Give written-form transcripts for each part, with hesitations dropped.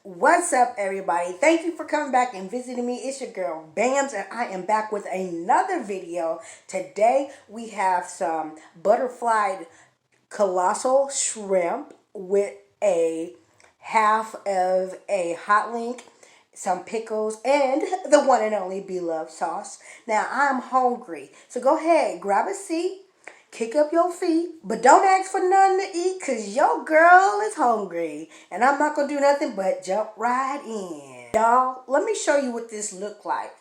What's up, everybody? Thank you for coming back and visiting me. It's your girl Bams, and I am back with another video. Today we have some butterflied colossal shrimp with a half of a hot link, some pickles, and the one and only Blovelife sauce. Now I'm hungry, so go ahead, grab a seat, kick up your feet, but don't ask for nothing to eat because your girl is hungry. And I'm not going to do nothing but jump right in. Y'all, let me show you what this look like.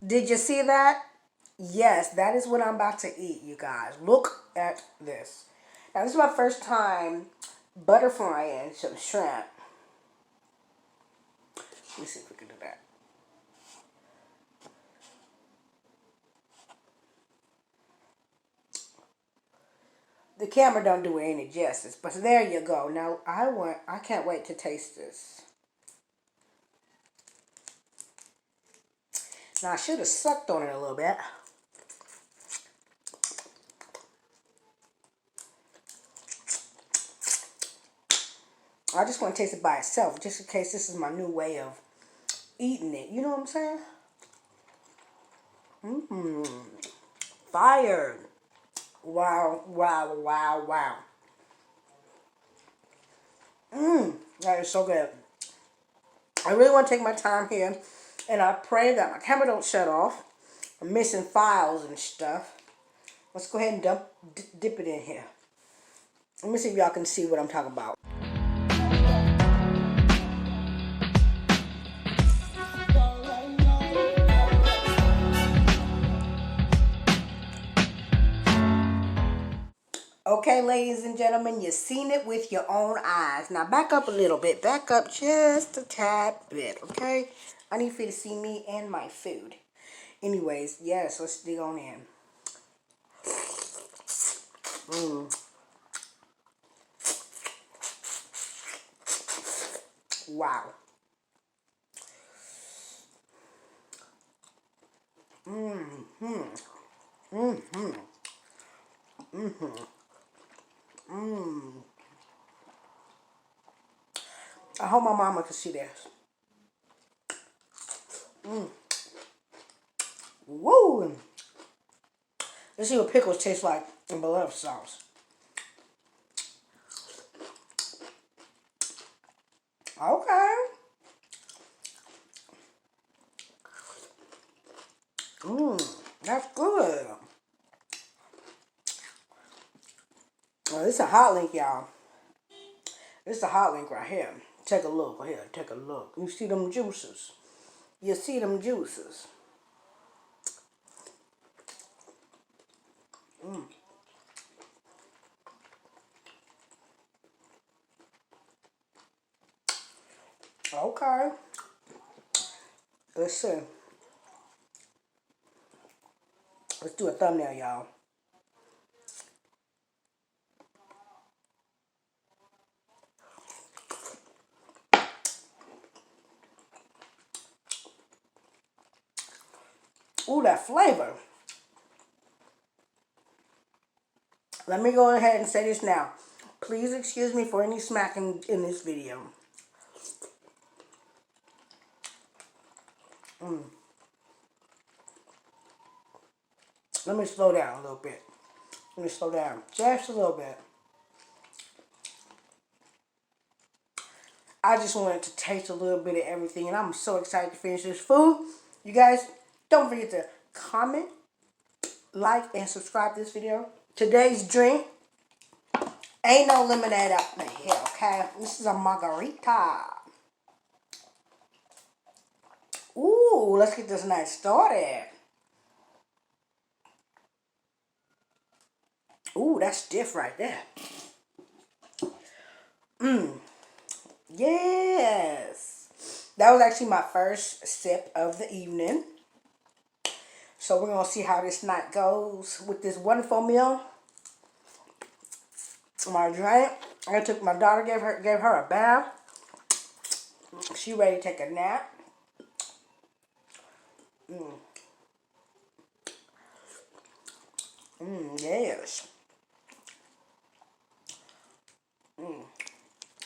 Did you see that? Yes, that is what I'm about to eat, you guys. Look at this. Now, this is my first time butterflying some shrimp. Let me see if we can do that. The camera don't do it any justice, but there you go. Now, I can't wait to taste this. Now, I should have sucked on it a little bit. I just want to taste it by itself, just in case this is my new way of eating it. You know what I'm saying? Fire. Wow, wow, wow, wow. That is so good. I really want to take my time here, and I pray that my camera don't shut off. I'm missing files and stuff. Let's go ahead and dip it in here. Let me see if y'all can see what I'm talking about. Okay, ladies and gentlemen, you've seen it with your own eyes. Now, back up a little bit. Back up just a tad bit, okay? I need for you to see me and my food. Anyways, yes, let's dig on in. Wow. I hope my mama can see this. Woo! Let's see what pickles taste like in Blovelife sauce. Okay. That's good. Oh, this is a hot link, y'all. This is a hot link right here. Take a look. Here, take a look. You see them juices. You see them juices. Okay. Let's see. Let's do a thumbnail, y'all. Ooh, that flavor. Let me go ahead and say this now. Please excuse me for any smacking in this video. Let me slow down a little bit. Let me slow down just a little bit. I just wanted to taste a little bit of everything, and I'm so excited to finish this food. You guys, don't forget to comment, like, and subscribe to this video. Today's drink ain't no lemonade up in here, okay? This is a margarita. Ooh, let's get this night started. Ooh, that's stiff right there. Yes. That was actually my first sip of the evening. So we're going to see how this night goes with this wonderful meal. My drink. I took my daughter, gave her a bath. She ready to take a nap. Yes.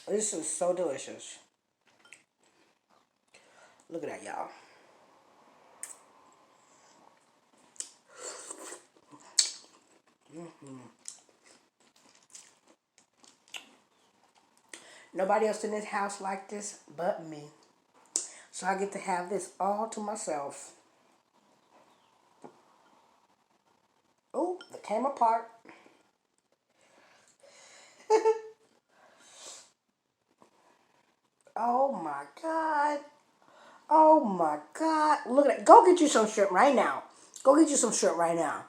This is so delicious. Look at that, y'all. Nobody else in this house like this but me. So I get to have this all to myself. Oh, it came apart. Oh my God. Oh my God. Look at that. Go get you some shrimp right now. Go get you some shrimp right now.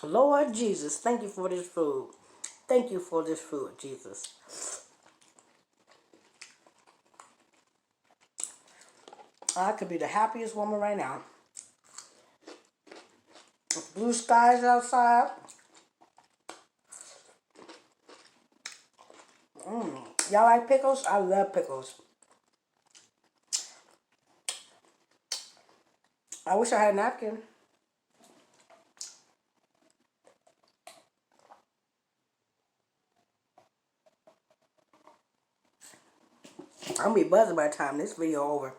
Lord Jesus, thank you for this food. Thank you for this food, Jesus. I could be the happiest woman right now. Blue skies outside. Y'all like pickles? I love pickles. I wish I had a napkin. I'm gonna be buzzing by the time this video over.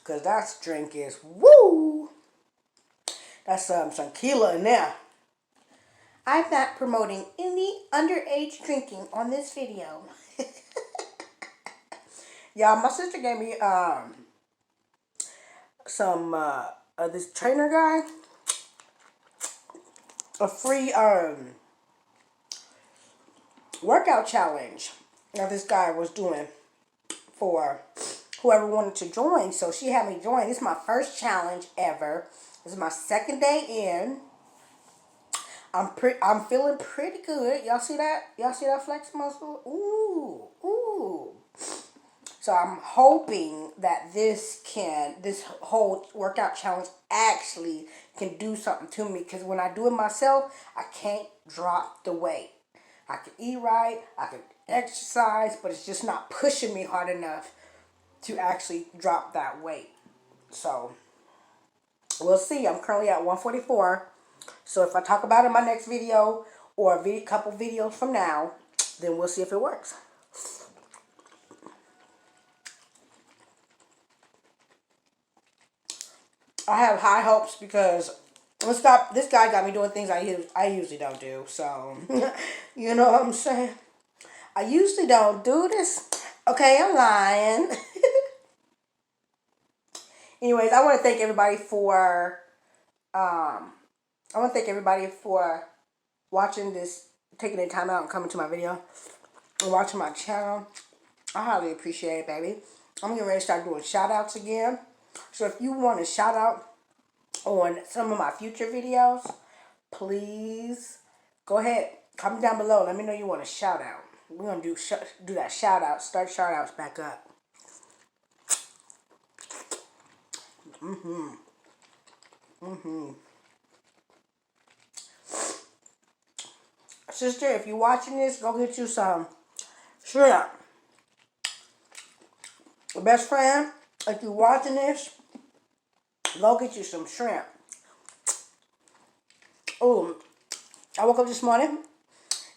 Cause that drink is woo. That's some tequila in there. I'm not promoting any underage drinking on this video. Y'all, my sister gave me some this trainer guy a free workout challenge that this guy was doing for whoever wanted to join. So she had me join. This is my first challenge ever. This is my second day in. I'm feeling pretty good. Y'all see that? Y'all see that flex muscle? Ooh, ooh. So I'm hoping that this whole workout challenge actually can do something to me. Because when I do it myself, I can't drop the weight. I can eat right, I can exercise, but it's just not pushing me hard enough to actually drop that weight. So we'll see. I'm currently at 144. So if I talk about it in my next video or a couple videos from now, then we'll see if it works. I have high hopes because this guy got me doing things I usually don't do. So, you know what I'm saying? I usually don't do this. Okay, I'm lying. Anyways, I want to thank everybody for watching this, taking their time out and coming to my video and watching my channel. I highly appreciate it, baby. I'm getting ready to start doing shout outs again. So if you want a shout out on some of my future videos, please go ahead, comment down below. Let me know you want a shout out. We're gonna do that shout out. Start shout outs back up. Sister, if you're watching this, go get you some shrimp. Best friend, if you're watching this, go get you some shrimp. Oh, I woke up this morning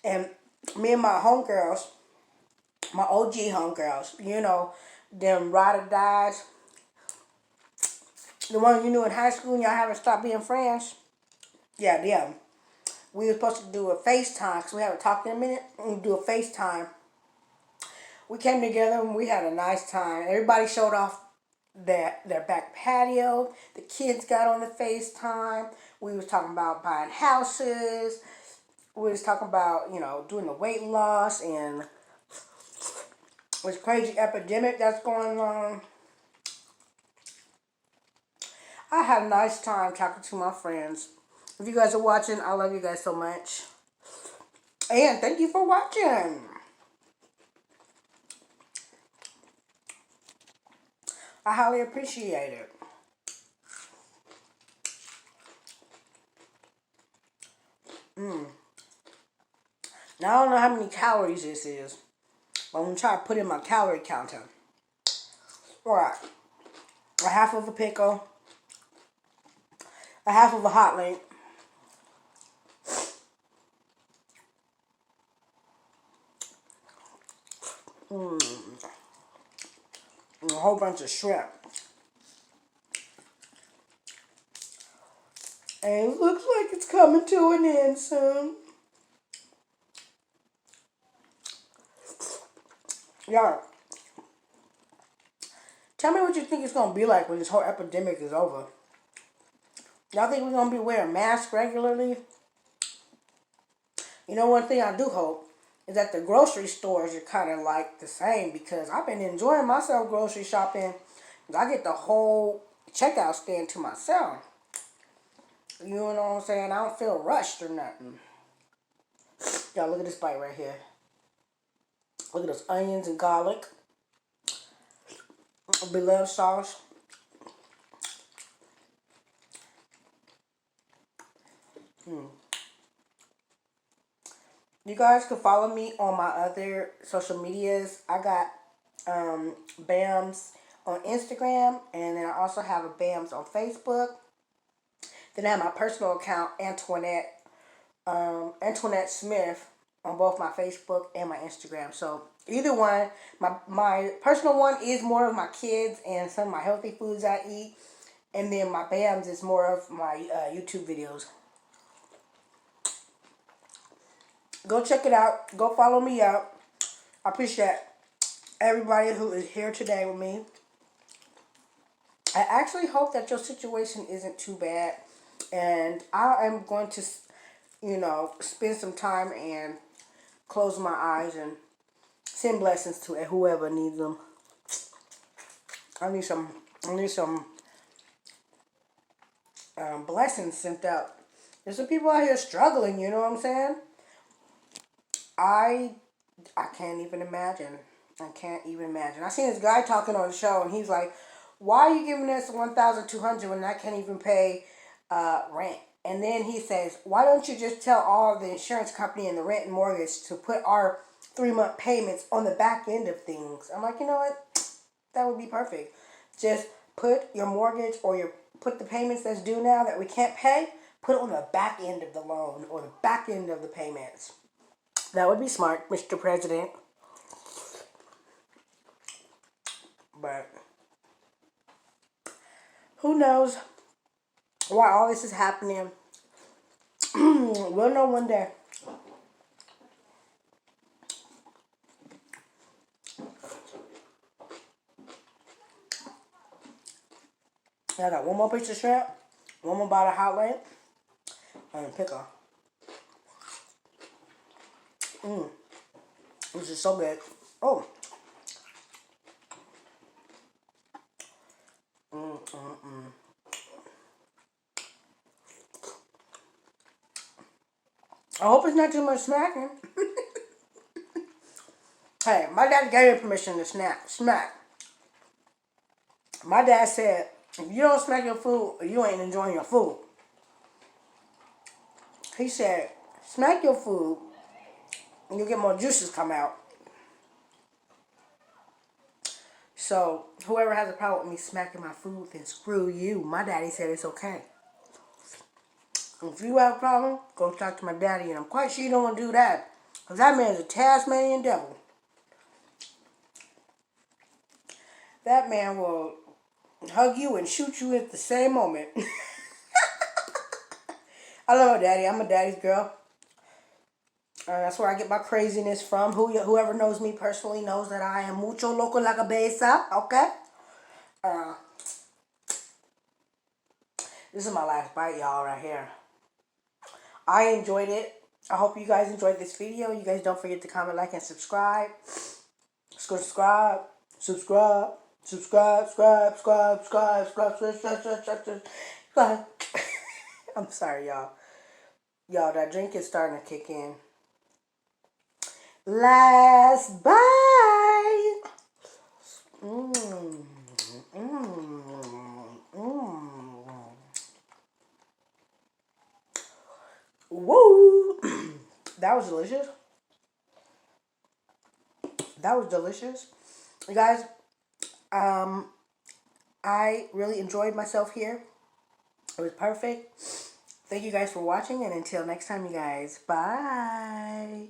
and me and my homegirls, my OG homegirls, you know, them ride or dies, the ones you knew in high school and y'all haven't stopped being friends. Yeah, them. We were supposed to do a FaceTime because we haven't talked in a minute. We do a FaceTime. We came together and we had a nice time. Everybody showed off their back patio. The kids got on the FaceTime. We was talking about buying houses. We was talking about, you know, doing the weight loss and this crazy epidemic that's going on. I had a nice time talking to my friends. If you guys are watching, I love you guys so much. And thank you for watching. I highly appreciate it. Now I don't know how many calories this is. I'm going to try to put in my calorie counter. Alright. A half of a pickle. A half of a hot link. And a whole bunch of shrimp. And it looks like it's coming to an end soon. Y'all, tell me what you think it's going to be like when this whole epidemic is over. Y'all think we're going to be wearing masks regularly? You know, one thing I do hope is that the grocery stores are kind of like the same, because I've been enjoying myself grocery shopping. I get the whole checkout stand to myself. You know what I'm saying? I don't feel rushed or nothing. Y'all, look at this bite right here. Look at those onions and garlic. Beloved sauce. You guys can follow me on my other social medias. I got BAMS on Instagram, and then I also have a BAMS on Facebook. Then I have my personal account, Antoinette Smith, on both my Facebook and my Instagram. So either one, my personal one is more of my kids and some of my healthy foods I eat, and then my BAMS is more of my YouTube videos. Go check it out. Go follow me out. I appreciate everybody who is here today with me. I actually hope that your situation isn't too bad, and I am going to, spend some time and close my eyes and send blessings to whoever needs them. I need some blessings sent out. There's some people out here struggling, you know what I'm saying? I can't even imagine. I can't even imagine. I seen this guy talking on the show, and he's like, "Why are you giving us $1,200 when I can't even pay rent?" And then he says, "Why don't you just tell all the insurance company and the rent and mortgage to put our 3-month payments on the back end of things?" I'm like, you know what? That would be perfect. Just put your mortgage or put the payments that's due now that we can't pay, put it on the back end of the loan or the back end of the payments. That would be smart, Mr. President. But who knows why all this is happening? We'll know one day. I got one more piece of shrimp, one more bite of hot link, and a pickle. This is so good. Oh. I hope it's not too much smacking. Hey, my dad gave me permission to smack. My dad said, if you don't smack your food, you ain't enjoying your food. He said, smack your food, and you'll get more juices come out. So, whoever has a problem with me smacking my food, then screw you. My daddy said it's okay. If you have a problem, go talk to my daddy, and I'm quite sure you don't want to do that, because that man's a Tasmanian devil. That man will hug you and shoot you at the same moment. I love my daddy. I'm a daddy's girl. That's where I get my craziness from. Whoever knows me personally knows that I am mucho loco la cabeza. Okay? This is my last bite, y'all, right here. I enjoyed it. I hope you guys enjoyed this video. You guys don't forget to comment, like, and subscribe. Subscribe. I'm sorry, y'all. Y'all, that drink is starting to kick in. Last bite. Woo! That was delicious. That was delicious. You guys, I really enjoyed myself here. It was perfect. Thank you guys for watching, and until next time, you guys, bye.